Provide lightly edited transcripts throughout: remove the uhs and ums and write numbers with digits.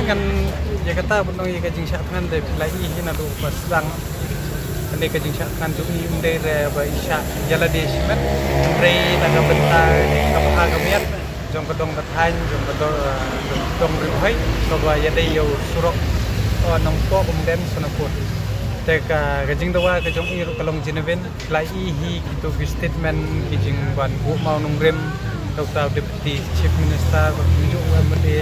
kan ya kata benong ya kajing syatkan de lagi hina do pasang ande kajing syatkan tu ni unde re ba isya jala de simet re naga bentar kapha kamiat jong kedong kethan jong kedong dong rihai so ba ya de yo surok nong po umden sonapur te ka kajing dawa ka jong iru kalong jineven lagi hi kitu statement kijing ban bu mau nong rem Dr. Deputy Chief Minister Baju MLA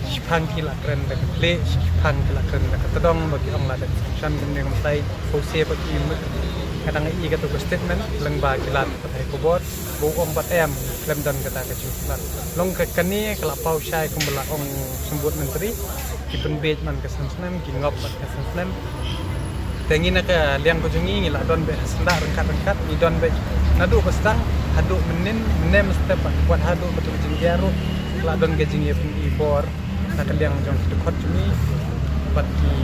Shipang kila keren dak le Shipang kila keren dak tedong bagi ong la dak san gende ngam tai fose bagi kadang i kata statement leng ba kila patai kubot bu ong bat em lem dan kata ka chulat long ka kani kala pau syai kumbala ong sembut menteri kipun bej man ka sansnem ki ngop ka sansnem tengi nak liang kujungi ngila don be senda rengkat ni don be nadu bestang hadu menin menem step buat hadu betul jinggaru la don gajing ye pun ibor nak liang jong dekot jumi bagi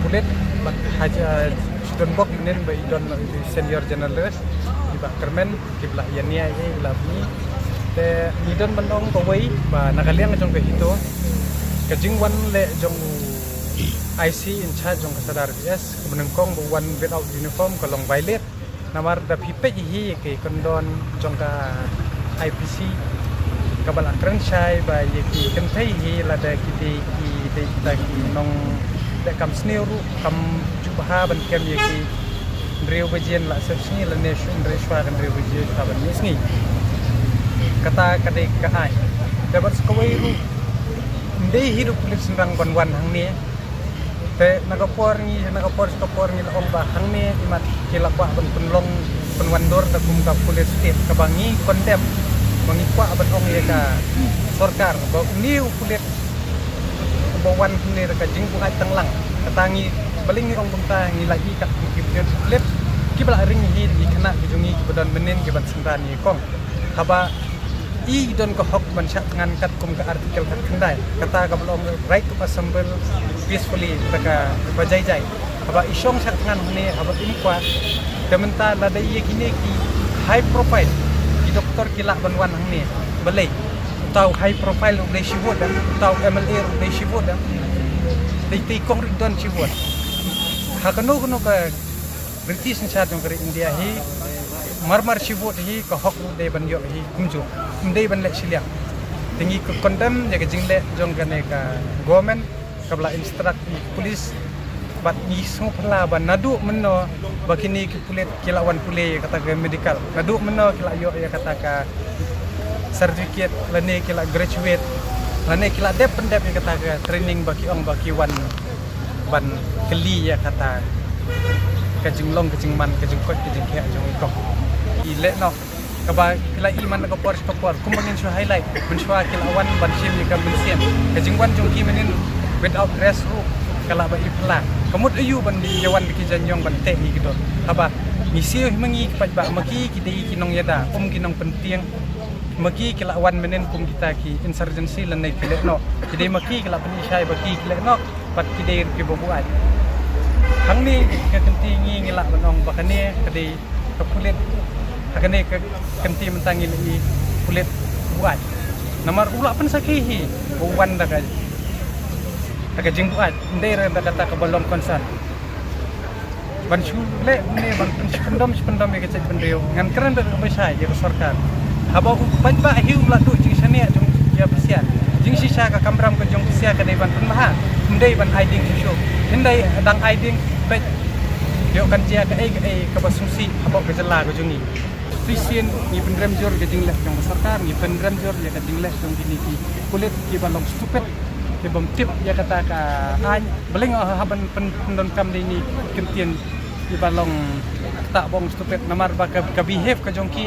kulit bak haja don bok menin be don senior journalist di bak kermen kibla yania ye labni te ni don menong bawai ba nak liang jong ke hito gajing wan le jong IC in charge jong kasadar BS kemenengkong buwan without uniform kolong violet namar da pipe hi ke kondon jong ka IPC kabala kren shai ba ye ki kentai hi la da ki de ta ki nong da kam sneuru kam jubha ban kem ye ki reu bajian la sepsni la nation reshwa kan reu bajian ta ban nisni kata kadai ka ai dapat skawai ru ndei hidup kulit senrang wan hang ni te nagapor ni ong ba hang ni imat kilakwa ban penlong penwandor ta kum ka kulit state kabangi kondem bangi kwa ban ong ye ka sarkar ba niu kulit bawan ni ka jingku ai tanglang katangi baling ni ong bungta ngi lagi ka kipet lep kibla ring hi di kena bijungi kibadan menen kiban senran ni kong haba I don ko hok ban syak ngan kat kum ka artikel kat kendai kata ka belum right to assemble peacefully ka bajai aba isong syak ngan ni aba ini kwa dementa la dai ye kini ki high profile ki doktor kilak banwan hang ni belai tau high profile de shibot tau MLA de shibot dei kong don shibot hakano kuno ka British insya jong kari India hi marmar shibot hi ka hok de ban yo hi kumju ndai ban lek silia tingi ko condemn jaga jingle jong kane ka government kabla instruct police bat ni semua pala ban nadu menno bakini ki pulet kilawan pule kata ke medical nadu menno kila yo ya kata ka certificate lane kila graduate lane kila dep pendep ya kata ka training bagi ong bagi wan ban keli ya kata ka jinglong ka jingman ka jingkot ka jingkhe jong ikok ile no kaba kila iman ka por kumbangin shu highlight menshwa kilawan ban sim ka bensian ka jingwan jong ki menin without dress ru kala ba ipla kamut ayu ban yawan ki janyong ban te ni gitu kaba misi mangi pat ba maki ki dei kinong yada kinong penting maki kilawan menen kum kita ki insurgency lan nai kile no ki dei maki kila pani shai baki kile no pat ki dei ki bobuai hang ni ka kentingi ngila banong bakane ka dei ka kulit hakane ka kenti mentangi li kulit buat namar ula pan sakihi buwan da ka jingbuat ndai ra kata ka balong konsan ban chule ne ban pendom ye kecet pendeu ngan keren da besai ye sarkar haba ban ba hiu la tu jing sania jong ya besian jing sisa ka kamram ka jong sia ka dei ban penmaha ndai ban aiding show ndai dang aiding pe yo kan dia ka ka basungsi haba ka jela ka jungi Christian ni pendrem jor ke jingleh jong sarkar ni pendrem jor ya ka jingleh jong kini ki kulit ki balong stupid ke bom tip ya kata ka an beling haban pendon kam ni kentien ki balong tak bong stupid namar ba ka behave ka jong ki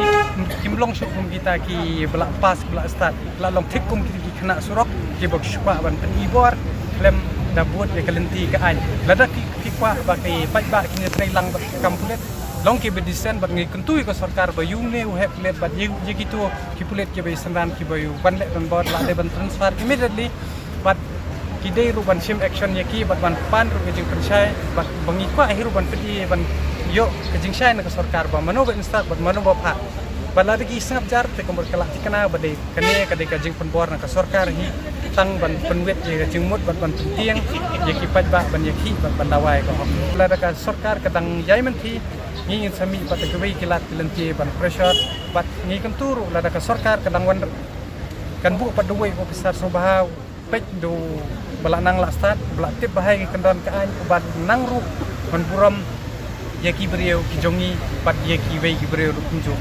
kimlong syuk kum kita ki belak pas belak start la long tik kum ki kena surok ki bok sypa ban pen ibor klem dabut ya kalenti ka an lada ki kwa ba ki pai ba ki ni lang kam kulit long ki bedisen bat ngi kentui ko sarkar ba yung ne have let bat ye gitu ki pulet ki be sandan ki ba yu ban le don bot la de ban transfer immediately bat ki dei ru ban sim action ye ki bat ban pan ru jing percaya bat bangi kwa hiru ban pedi ban yo ke jing shai na ko sarkar ba mano ba instak bat mano ba pha bala lagi sangat jar te komor kelak kena bade kene kade ka jing penbor na ka sarkar hi tang ban penwet ye jing mut ban tiang ye ki paj ba ban ye ki ban dawai ko la da ka sarkar kadang yai man thi ni sami pat ke wi kilat lentie ban pressure bat ni kan turu la da ka sarkar kadang wan kan bu pat duwe ko besar sobahau pej do bala nang la start bala tip bahai kendan ka an ban nang ru ban buram ye ki beriau ki jongi pat ye ki wei ki beriau kunjo